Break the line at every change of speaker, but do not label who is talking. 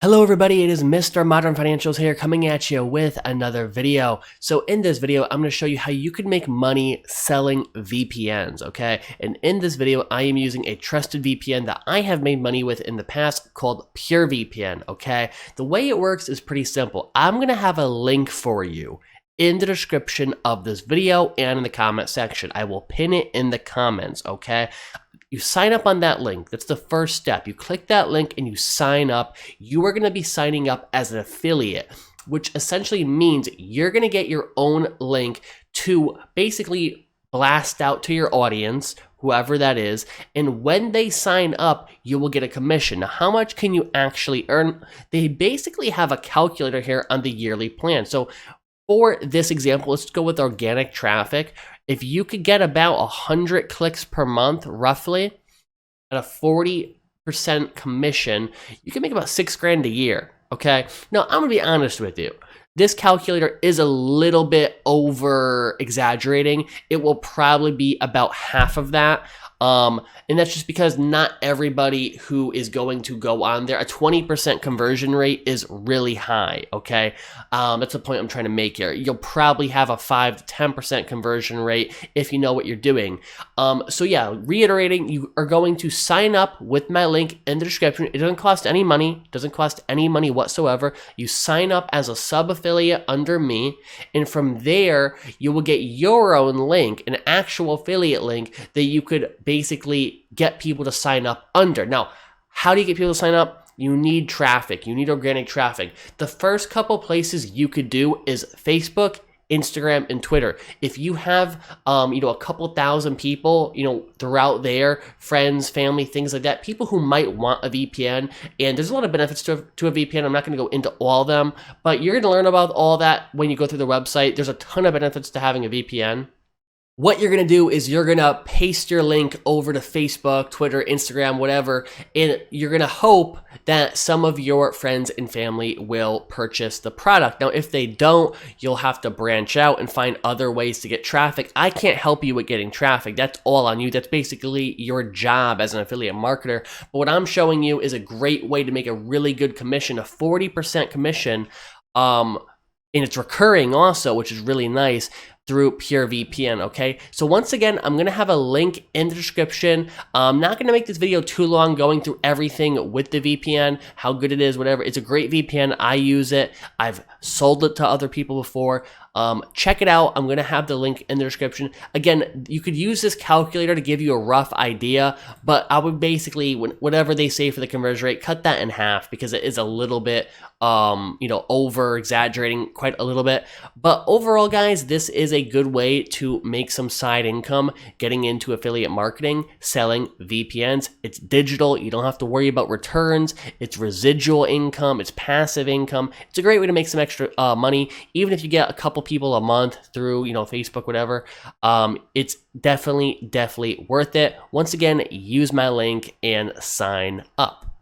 Hello everybody, it is Mr. Modern Financials here coming at you with another video. So in this video, I'm going to show you how you can make money selling VPNs, okay? And in this video, I am using a trusted VPN that I have made money with in the past called PureVPN, okay? The way it works is pretty simple. I'm going to have a link for you in the description of this video and in the comment section. I will pin it in the comments, okay? You sign up on that link. That's the first step. You click that link and you sign up. You are going to be signing up as an affiliate, which essentially means you're going to get your own link to basically blast out to your audience, whoever that is. And when they sign up, you will get a commission. Now, how much can you actually earn? They basically have a calculator here on the yearly plan. So for this example, let's go with organic traffic. If you could get about 100 clicks per month, roughly, at a 40% commission, you can make about $6,000 a year, okay? Now, I'm gonna be honest with you. This calculator is a little bit over exaggerating. It will probably be about half of that. And that's just because not everybody who is going to go on there, a 20% conversion rate is really high, okay? That's the point I'm trying to make here. You'll probably have a 5 to 10% conversion rate if you know what you're doing. So yeah, reiterating, you are going to sign up with my link in the description. It doesn't cost any money, whatsoever. You sign up as a sub-affiliate under me, and from there, you will get your own link, an actual affiliate link that you could basically get people to sign up under. Now, how do you get people to sign up? You need traffic. You need organic traffic. The first couple places you could do is Facebook, Instagram, and Twitter. If you have, a couple thousand people, throughout there, friends, family, things like that, people who might want a VPN, and there's a lot of benefits to a VPN. I'm not going to go into all of them, but you're going to learn about all that when you go through the website. There's a ton of benefits to having a VPN. What you're going to do is you're going to paste your link over to Facebook, Twitter, Instagram, whatever, and you're going to hope that some of your friends and family will purchase the product. Now, if they don't, you'll have to branch out and find other ways to get traffic. I can't help you with getting traffic. That's all on you. That's basically your job as an affiliate marketer. But what I'm showing you is a great way to make a really good commission, a 40% commission, and it's recurring also, which is really nice, through PureVPN, okay? So once again, I'm gonna have a link in the description. I'm not gonna make this video too long going through everything with the VPN, how good it is, whatever. It's a great VPN, I use it. I've sold it to other people before. Check it out. I'm gonna have the link in the description. Again, you could use this calculator to give you a rough idea, but I would basically, whatever they say for the conversion rate, cut that in half because it is a little bit, over exaggerating quite a little bit. But overall, guys, this is a good way to make some side income getting into affiliate marketing, selling VPNs. It's digital. You don't have to worry about returns. It's residual income. It's passive income. It's a great way to make some extra money, even if you get a couple people a month through, Facebook, whatever. It's definitely worth it. Once again, use my link and sign up.